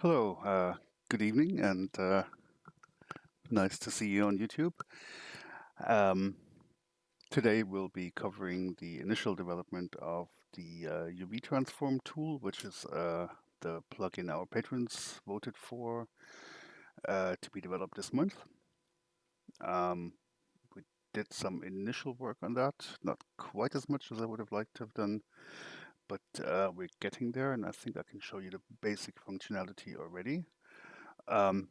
Hello, good evening, and nice to see you on YouTube. Um, Today we'll be covering the initial development of the UV transform tool, which is the plugin our patrons voted for to be developed this month. Um, we did some initial work on that, not quite as much as I would have liked to have done, but we're getting there, and I think I can show you the basic functionality already. Um,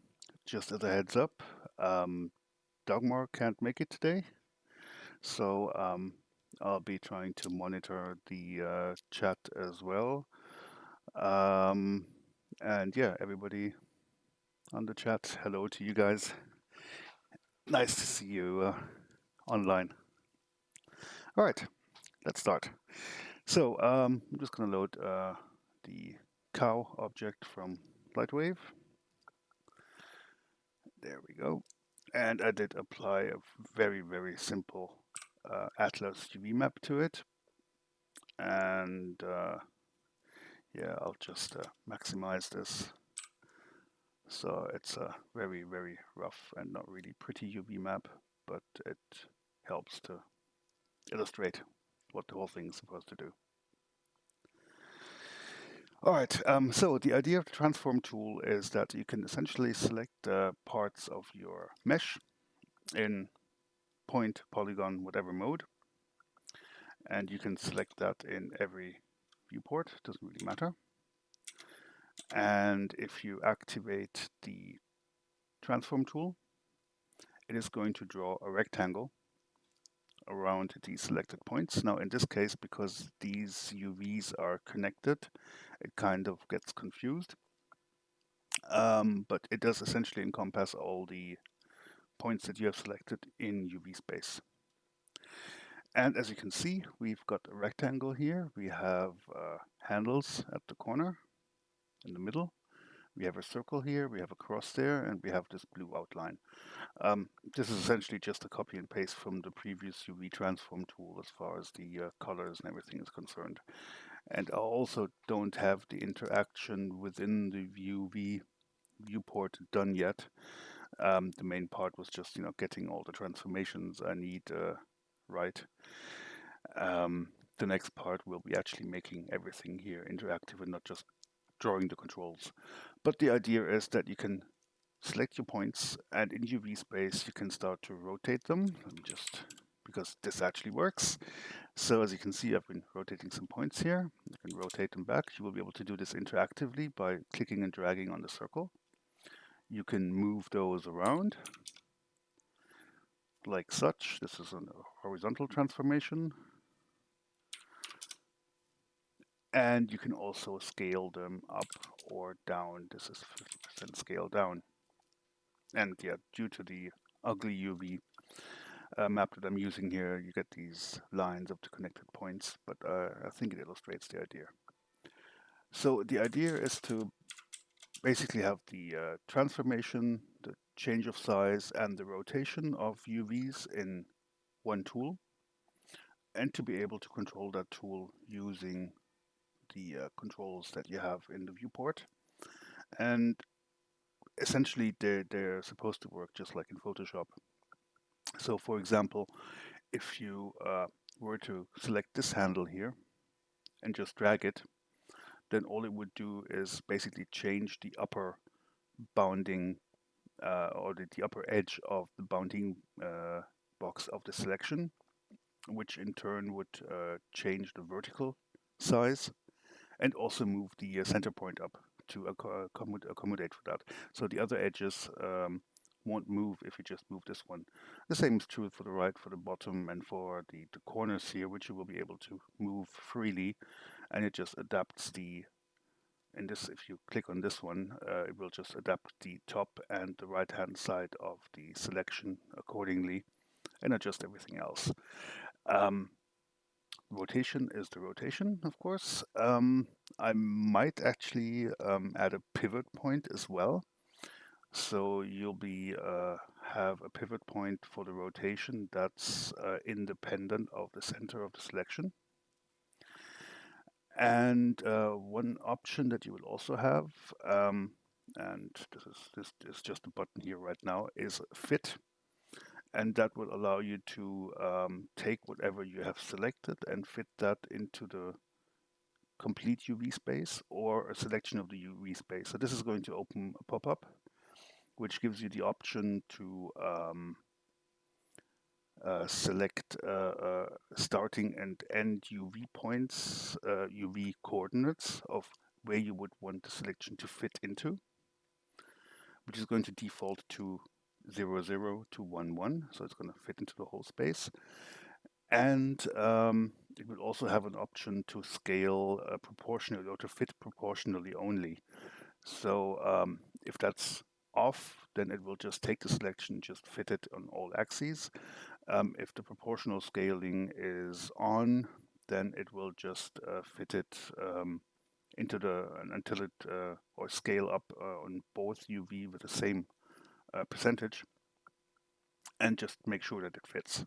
just as a heads up, um, Dagmar can't make it today, so I'll be trying to monitor the chat as well. Um, and yeah, everybody on the chat, hello to you guys. Nice to see you online. All right, let's start. So I'm just going to load the cow object from Lightwave. There we go. And I did apply a very, very simple Atlas UV map to it. And yeah, I'll just maximize this. So it's a very, very rough and not really pretty UV map, but it helps to illustrate what the whole thing is supposed to do. All right, so the idea of the transform tool is that you can essentially select parts of your mesh in point, polygon, whatever mode, and you can select that in every viewport, doesn't really matter. And if you activate the transform tool, it is going to draw a rectangle around these selected points. Now, in this case, because these UVs are connected, it kind of gets confused. But it does essentially encompass all the points that you have selected in UV space. And as you can see, we've got a rectangle here. We have handles at the corner in the middle. We have a circle here, we have a cross there, and we have this blue outline. This is essentially just a copy and paste from the previous UV transform tool as far as the colors and everything is concerned. And I also don't have the interaction within the UV viewport done yet. The main part was just, getting all the transformations I need right. The next part will be actually making everything here interactive and not just drawing the controls. But the idea is that you can select your points, and in UV space you can start to rotate them. Let me just, because this actually works. So as you can see, I've been rotating some points here. I can rotate them back. You will be able to do this interactively by clicking and dragging on the circle. You can move those around like such. This is a horizontal transformation. And you can also scale them up or down. This is 50% scale down. And yeah, due to the ugly UV map that I'm using here, you get these lines of the connected points, but I think it illustrates the idea. So the idea is to basically have the transformation, the change of size, and the rotation of UVs in one tool, and to be able to control that tool using the controls that you have in the viewport. And essentially, they're supposed to work just like in Photoshop. So for example, if you were to select this handle here and just drag it, then all it would do is basically change the upper bounding or the upper edge of the bounding box of the selection, which in turn would change the vertical size and also move the center point up to accommodate for that. So the other edges won't move if you just move this one. The same is true for the right, for the bottom, and for the corners here, which you will be able to move freely, and it just adapts the, in this, if you click on this one, it will just adapt the top and the right hand side of the selection accordingly and adjust everything else. Um, Rotation is the rotation, of course. I might actually add a pivot point as well. So you'll be have a pivot point for the rotation that's independent of the center of the selection. And one option that you will also have and this is just a button here right now, is fit, and that will allow you to take whatever you have selected and fit that into the complete UV space or a selection of the UV space. So this is going to open a pop-up which gives you the option to select starting and end UV points, UV coordinates of where you would want the selection to fit into, which is going to default to 0, 0 to 1, 1. So it's going to fit into the whole space. And it will also have an option to scale proportionally or to fit proportionally only. So if that's off, then it will just take the selection, just fit it on all axes. If the proportional scaling is on, then it will just fit it into until it or scale up on both UV with the same percentage, and just make sure that it fits.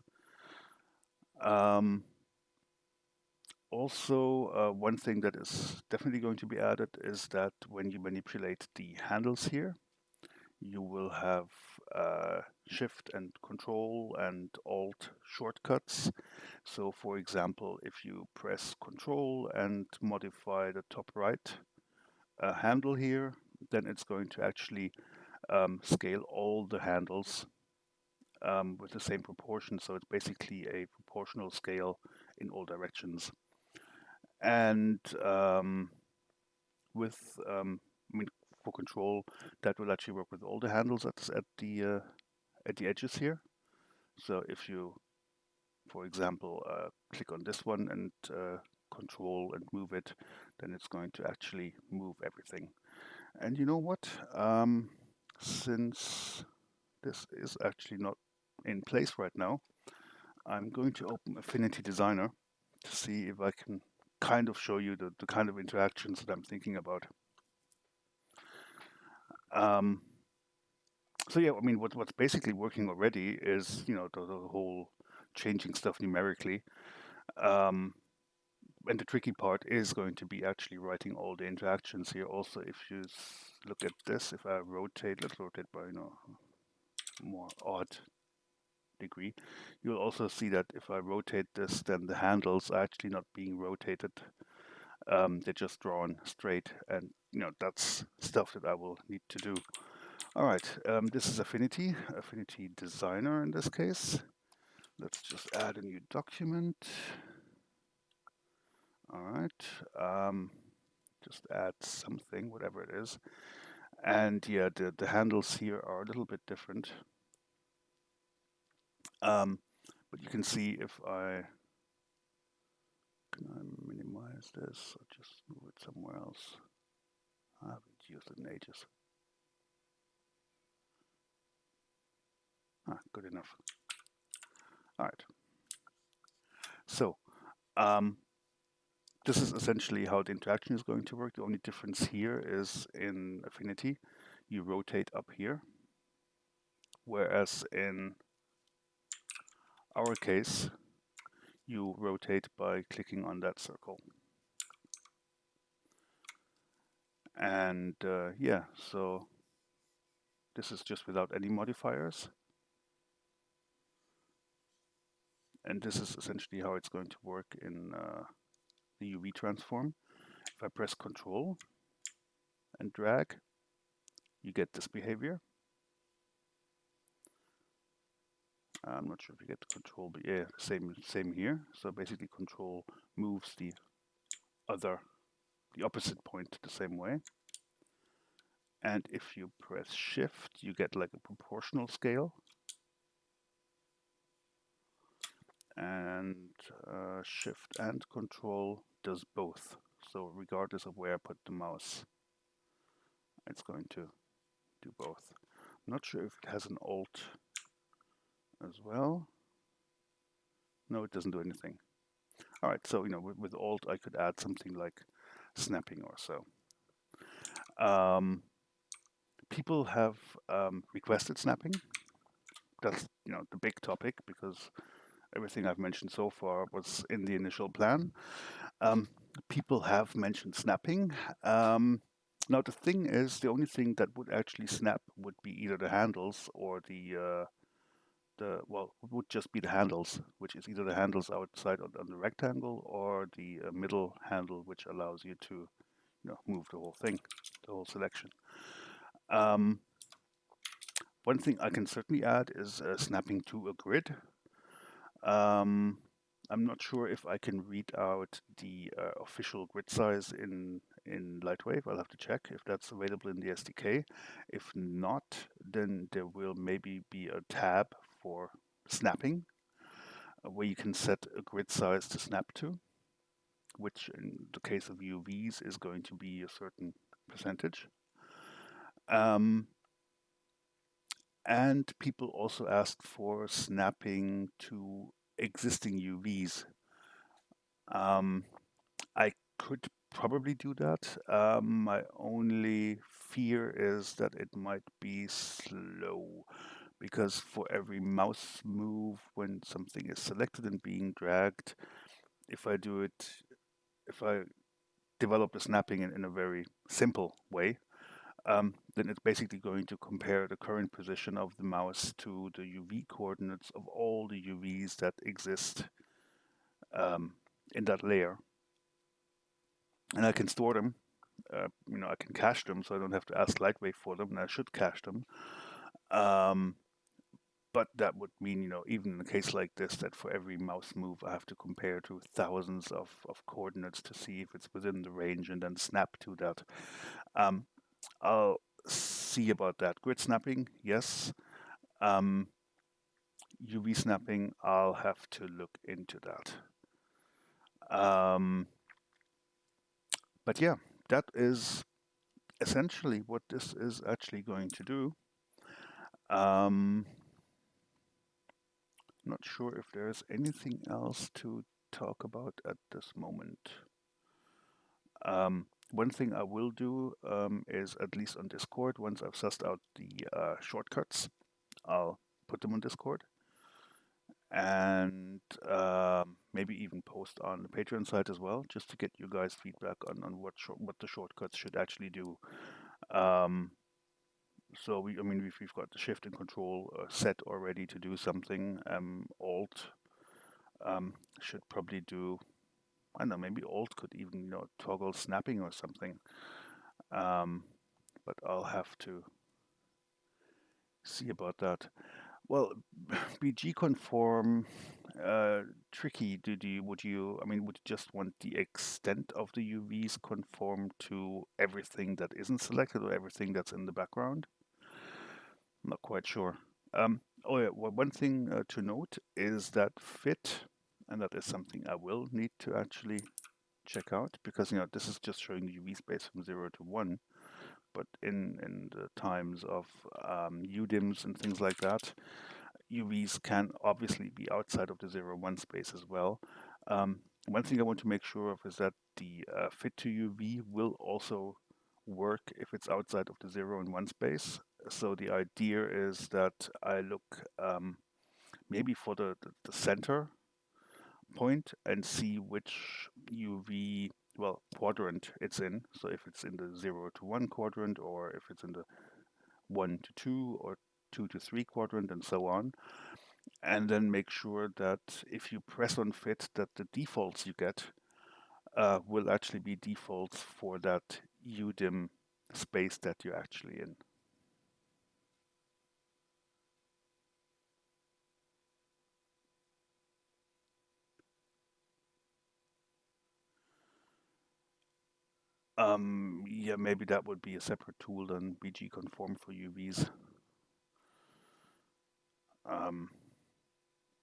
Also, one thing that is definitely going to be added is that when you manipulate the handles here, you will have Shift and Control and Alt shortcuts. So for example, if you press Control and modify the top right handle here, then it's going to actually scale all the handles with the same proportion. So it's basically a proportional scale in all directions. And with, I mean, for control, that will actually work with all the handles at the edges here. So if you, for example, click on this one and control and move it, then it's going to actually move everything. And you know what? Since this is actually not in place right now, I'm going to open Affinity Designer to see if I can kind of show you the kind of interactions that I'm thinking about. So yeah, I mean, what's basically working already is, you know, the whole changing stuff numerically. And the tricky part is going to be actually writing all the interactions here. Also, if you look at this, if I rotate, let's rotate by, you know, more odd degree, you'll also see that if I rotate this, then the handles are actually not being rotated. They're just drawn straight, and you know, that's stuff that I will need to do. All right, this is Affinity Designer in this case. Let's just add a new document. All right, just add something, whatever it is. And yeah, the handles here are a little bit different. But you can see if can I minimize this or just move it somewhere else? I haven't used it in ages. Good enough. All right. So this is essentially how the interaction is going to work. The only difference here is in Affinity, you rotate up here, whereas in our case, you rotate by clicking on that circle. And yeah, so this is just without any modifiers. And this is essentially how it's going to work in the UV transform. If I press Control and drag, you get this behavior. I'm not sure if you get the Control, but yeah, same here. So basically Control moves the opposite point the same way. And if you press Shift, you get like a proportional scale. And Shift and Control does both. So regardless of where I put the mouse, it's going to do both. I'm not sure if it has an Alt as well. No, it doesn't do anything. All right, so you know, with Alt, I could add something like snapping or so. People have requested snapping. That's, you know, the big topic, because everything I've mentioned so far was in the initial plan. People have mentioned snapping. Now the thing is, the only thing that would actually snap would be either the handles or the well, it would just be the handles, which is either the handles outside on the rectangle or the middle handle, which allows you to move the whole thing, the whole selection. Um, One thing I can certainly add is snapping to a grid. Um, I'm not sure if I can read out the official grid size in Lightwave. I'll have to check if that's available in the SDK. If not, then there will maybe be a tab for snapping where you can set a grid size to snap to, which in the case of UVs is going to be a certain percentage. Um, and people also asked for snapping to existing UVs. Um, I could probably do that. My only fear is that it might be slow because for every mouse move when something is selected and being dragged, if I do it, if I develop the snapping in a very simple way, then it's basically going to compare the current position of the mouse to the UV coordinates of all the UVs that exist um, in that layer. And I can store them. I can cache them, so I don't have to ask Lightwave for them, and I should cache them. Um, but that would mean, even in a case like this, that for every mouse move, I have to compare to thousands of coordinates to see if it's within the range and then snap to that. Um, I'll see about that. Grid snapping, yes. Um, UV snapping, I'll have to look into that. Um, but yeah, that is essentially what this is actually going to do. Um, Not sure if there's anything else to talk about at this moment. One thing I will do is, at least on Discord, once I've sussed out the shortcuts, I'll put them on Discord and maybe even post on the Patreon site as well, just to get you guys feedback on what the shortcuts should actually do. Um, so we've got the shift and control set already to do something. Alt should probably do. I don't know, maybe Alt could even toggle snapping or something. Um, but I'll have to see about that. Well, BG conform, tricky. Would you just want the extent of the UVs conform to everything that isn't selected or everything that's in the background? I'm not quite sure. Oh yeah, well, one thing to note is that fit, and that is something I will need to actually check out because this is just showing the UV space from 0 to 1, but in the times of UDIMs and things like that, UVs can obviously be outside of the 0, 1 space as well. One thing I want to make sure of is that the fit to UV will also work if it's outside of the 0 and 1 space. So the idea is that I look maybe for the center point and see which UV, well, quadrant it's in. So if it's in the 0 to 1 quadrant, or if it's in the 1 to 2 or 2 to 3 quadrant, and so on. And then make sure that if you press on fit, that the defaults you get will actually be defaults for that UDIM space that you're actually in. Yeah, maybe that would be a separate tool than BG conform for UVs. Um,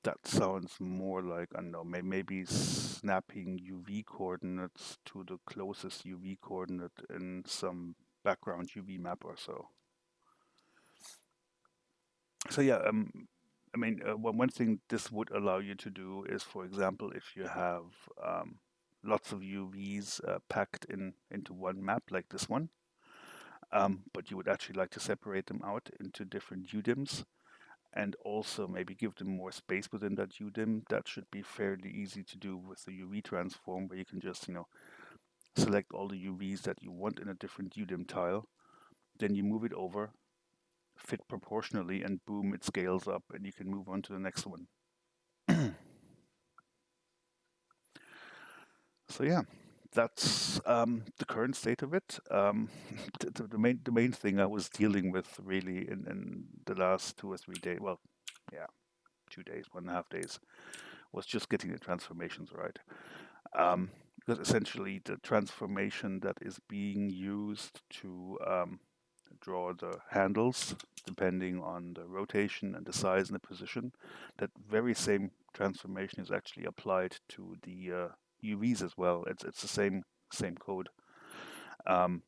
that sounds more like, I don't know, maybe snapping UV coordinates to the closest UV coordinate in some background UV map or so. So yeah, one thing this would allow you to do is, for example, if you have lots of UVs packed into one map like this one, but you would actually like to separate them out into different UDIMs and also maybe give them more space within that UDIM. That should be fairly easy to do with the UV transform, where you can just, select all the UVs that you want in a different UDIM tile, then you move it over, fit proportionally, and boom, it scales up, and you can move on to the next one. So yeah, that's the current state of it. The main thing I was dealing with really in the last 2 or 3 days, well, yeah, 2 days, 1.5 days, was just getting the transformations right. Because essentially the transformation that is being used to draw the handles, depending on the rotation and the size and the position, that very same transformation is actually applied to the UVs as well. It's the same code. Um,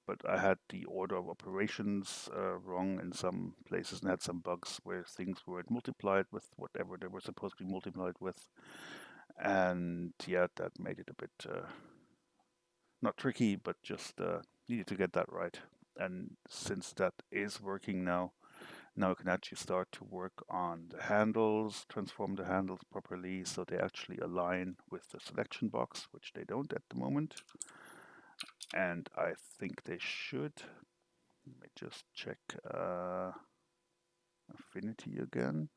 but I had the order of operations wrong in some places and had some bugs where things weren't multiplied with whatever they were supposed to be multiplied with. And yeah, that made it a bit not tricky, but just needed to get that right. And since that is working now I can actually start to work on the handles, transform the handles properly so they actually align with the selection box, which they don't at the moment. And I think they should. Let me just check affinity again.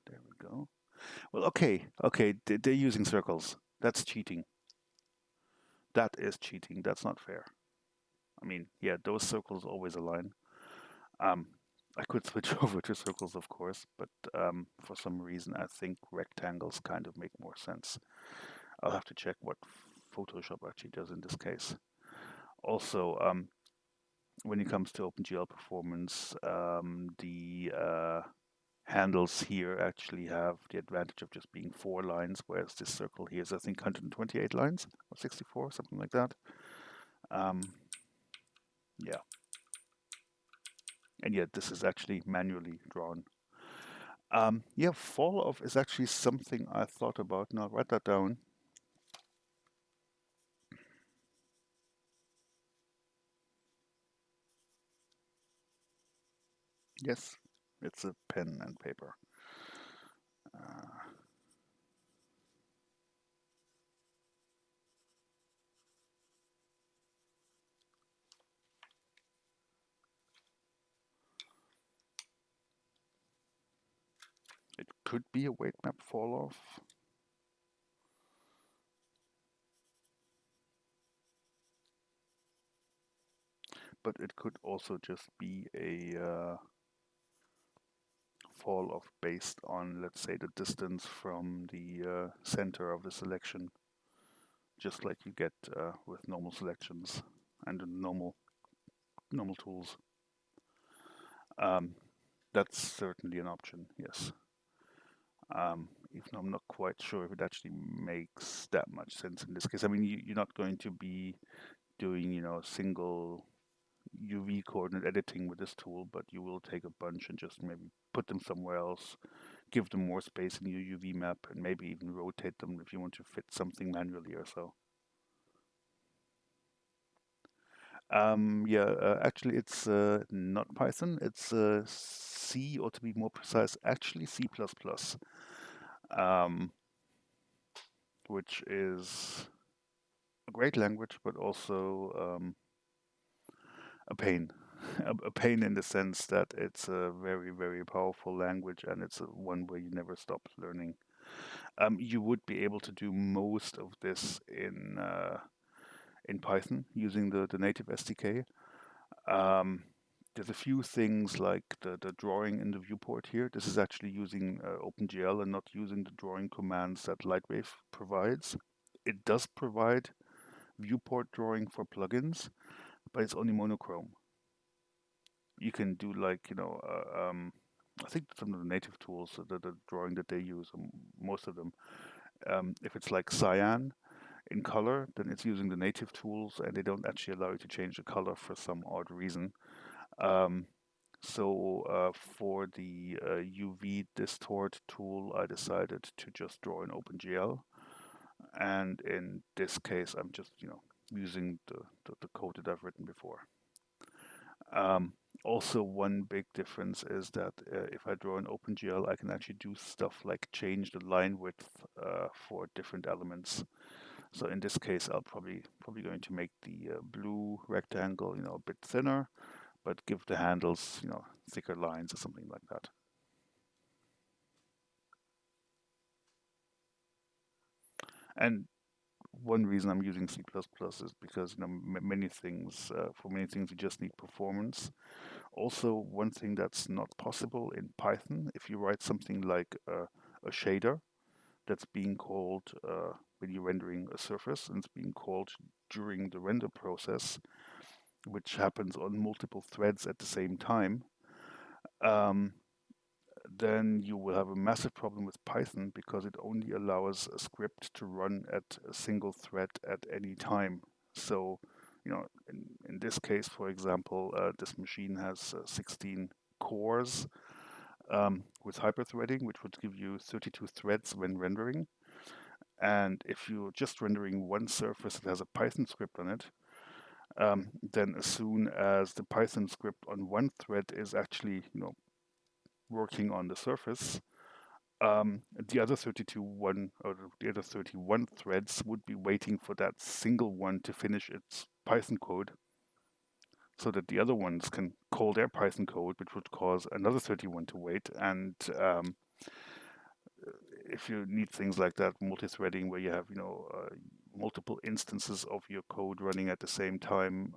There we go. Well, okay, they're using circles. That's cheating. That is cheating. That's not fair. I mean, yeah, those circles always align. Um, I could switch over to circles, of course, but for some reason, I think rectangles kind of make more sense. I'll have to check what Photoshop actually does in this case. Also, when it comes to OpenGL performance, the handles here actually have the advantage of just being 4 lines, whereas this circle here is, I think, 128 lines or 64, something like that. Yeah. And yet this is actually manually drawn. Yeah, fall off is actually something I thought about. Now write that down. Yes, it's a pen and paper. Uh, it could be a weight map fall off, but it could also just be a fall off based on, let's say, the distance from the center of the selection, just like you get with normal selections and the normal tools. That's certainly an option, yes. Even though I'm not quite sure if it actually makes that much sense in this case. I mean, you're not going to be doing, single UV coordinate editing with this tool, but you will take a bunch and just maybe put them somewhere else, give them more space in your UV map, and maybe even rotate them if you want to fit something manually or so. Yeah, actually, it's not Python. It's C, or to be more precise, actually C++, um, which is a great language, but also a pain. A pain in the sense that it's a very, very powerful language, and it's one where you never stop learning. You would be able to do most of this in Python using the native SDK. Um, there's a few things like the drawing in the viewport here. This is actually using OpenGL and not using the drawing commands that Lightwave provides. It does provide viewport drawing for plugins, but it's only monochrome. You can do like, I think some of the native tools, the drawing that they use, most of them, if it's like cyan in color, then it's using the native tools and they don't actually allow you to change the color for some odd reason. So for the UV distort tool, I decided to just draw in OpenGL. And in this case, I'm just, using the code that I've written before. Also, one big difference is that if I draw in OpenGL, I can actually do stuff like change the line width for different elements. So in this case, I'll probably going to make the blue rectangle, a bit thinner, but give the handles, thicker lines or something like that. And one reason I'm using C++ is because many things for many things you just need performance. Also, one thing that's not possible in Python, if you write something like a shader that's being called when you're rendering a surface and it's being called during the render process, which happens on multiple threads at the same time, um, then you will have a massive problem with Python because it only allows a script to run at a single thread at any time. So, in this case, for example, this machine has 16 cores with hyperthreading, which would give you 32 threads when rendering. And if you're just rendering one surface that has a Python script on it, then as soon as the Python script on one thread is actually, working on the surface, the other 31 threads would be waiting for that single one to finish its Python code so that the other ones can call their Python code, which would cause another 31 to wait. And if you need things like that, multi-threading, where you have, multiple instances of your code running at the same time,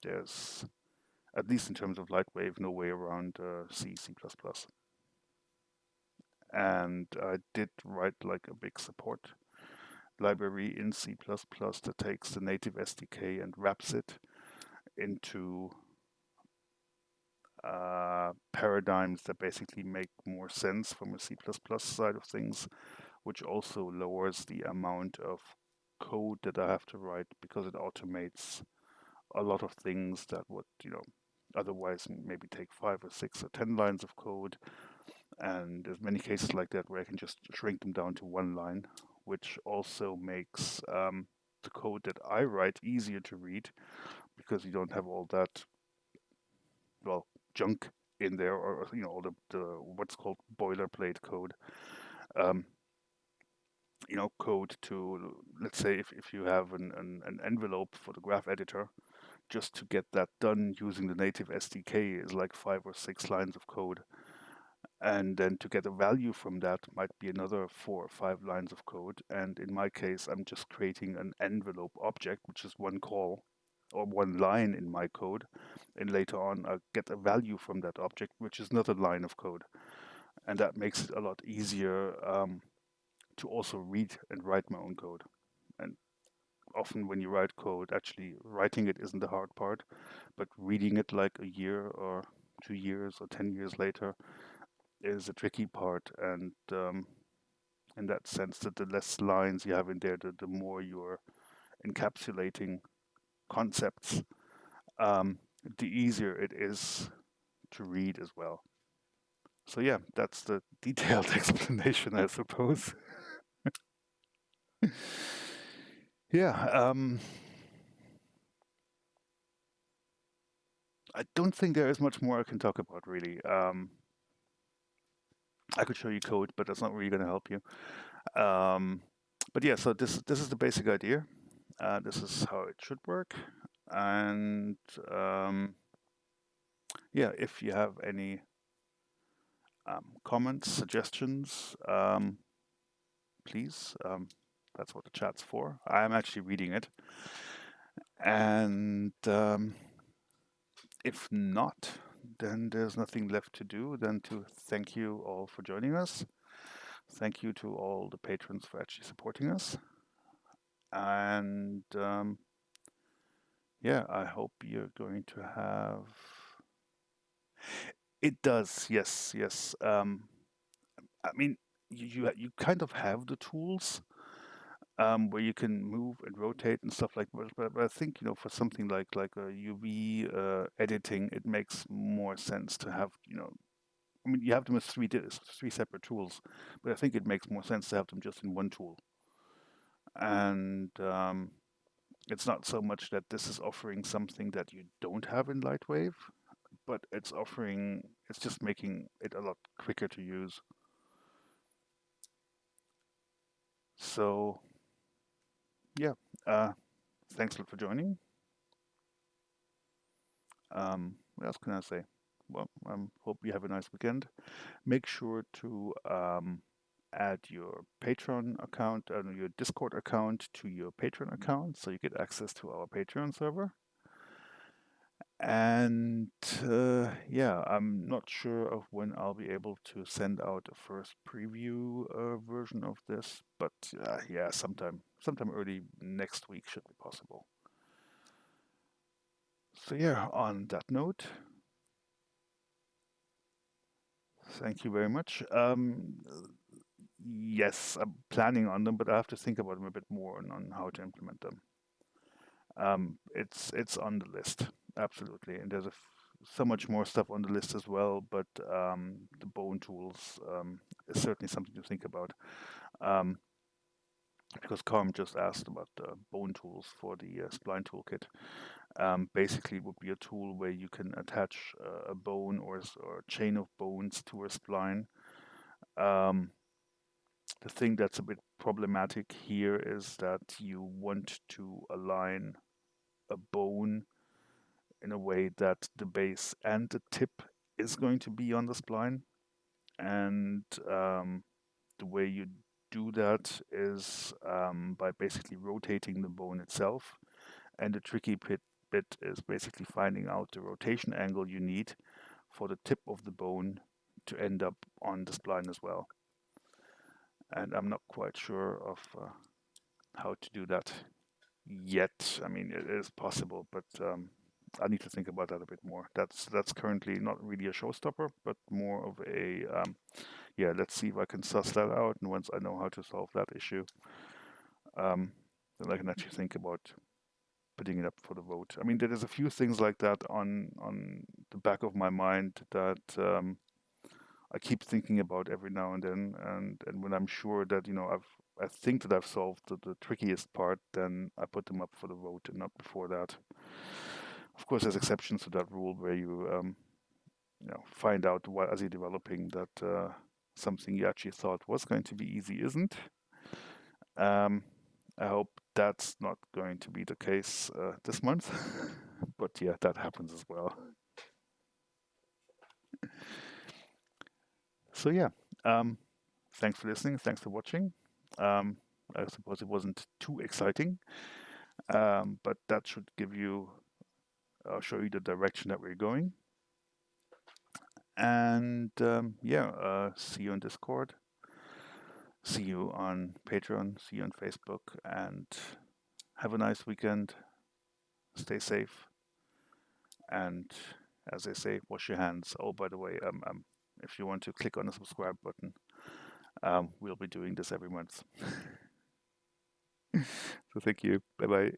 there's, at least in terms of Lightwave, no way around C++. And I did write like a big support library in C++ that takes the native SDK and wraps it into paradigms that basically make more sense from a C++ side of things, which also lowers the amount of code that I have to write because it automates a lot of things that would, otherwise maybe take 5 or 6 or 10 lines of code. And there's many cases like that where I can just shrink them down to one line, which also makes the code that I write easier to read because you don't have all that, well, junk in there, or all the what's called boilerplate code. Um, code to, let's say, if you have an envelope for the graph editor, just to get that done using the native SDK is like 5 or 6 lines of code. And then to get a value from that might be another 4 or 5 lines of code. And in my case, I'm just creating an envelope object, which is one call or one line in my code. And later on, I get a value from that object, which is another line of code. And that makes it a lot easier to also read and write my own code. And often when you write code, actually writing it isn't the hard part, but reading it like a year or 2 years or 10 years later is a tricky part. And in that sense, that the less lines you have in there, the more you're encapsulating concepts, um, the easier it is to read as well. So yeah, that's the detailed explanation, I suppose. Yeah, I don't think there is much more I can talk about really. I could show you code, but that's not really going to help you. Um, but yeah, so this is the basic idea. This is how it should work, and yeah, if you have any comments, suggestions, please. That's what the chat's for. I'm actually reading it, and if not, then there's nothing left to do than to thank you all for joining us. Thank you to all the patrons for actually supporting us. And yeah, I hope you're going to have. It does, yes, yes. I mean, you kind of have the tools where you can move and rotate and stuff like that. But I think for something like a UV editing, it makes more sense to have I mean, you have them as three separate tools, but I think it makes more sense to have them just in one tool. And it's not so much that this is offering something that you don't have in Lightwave, but it's just making it a lot quicker to use. So yeah, thanks a lot for joining. What else can I say? Well, hope you have a nice weekend. Make sure to add your Patreon account and your Discord account to your Patreon account so you get access to our Patreon server. And yeah, I'm not sure of when I'll be able to send out a first preview version of this, but yeah, sometime early next week should be possible. So yeah, on that note, thank you very much. Yes, I'm planning on them, but I have to think about them a bit more on how to implement them. It's on the list, absolutely, and there's so much more stuff on the list as well. But the bone tools is certainly something to think about. Um, because Carm just asked about the bone tools for the spline toolkit. Basically, it would be a tool where you can attach a bone or a chain of bones to a spline. Um, the thing that's a bit problematic here is that you want to align a bone in a way that the base and the tip is going to be on the spline. And the way you do that is by basically rotating the bone itself. And the tricky bit is basically finding out the rotation angle you need for the tip of the bone to end up on the spline as well. And I'm not quite sure of how to do that yet. I mean, it is possible, but I need to think about that a bit more. That's currently not really a showstopper, but more of a yeah. Let's see if I can suss that out, and once I know how to solve that issue, then I can actually think about putting it up for the vote. I mean, there is a few things like that on the back of my mind that I keep thinking about every now and then, and when I'm sure that I think that I've solved the trickiest part, then I put them up for the vote and not before that. Of course, there's exceptions to that rule where you find out while as you're developing that something you actually thought was going to be easy isn't. Um, I hope that's not going to be the case this month, but yeah, that happens as well. So yeah, um, thanks for listening. Thanks for watching. Um, I suppose it wasn't too exciting, but that should give you, show you the direction that we're going. And yeah, see you on Discord, see you on Patreon, see you on Facebook, and have a nice weekend. Stay safe, and as they say, wash your hands. Oh, by the way, if you want to click on the subscribe button, we'll be doing this every month. So thank you. Bye bye.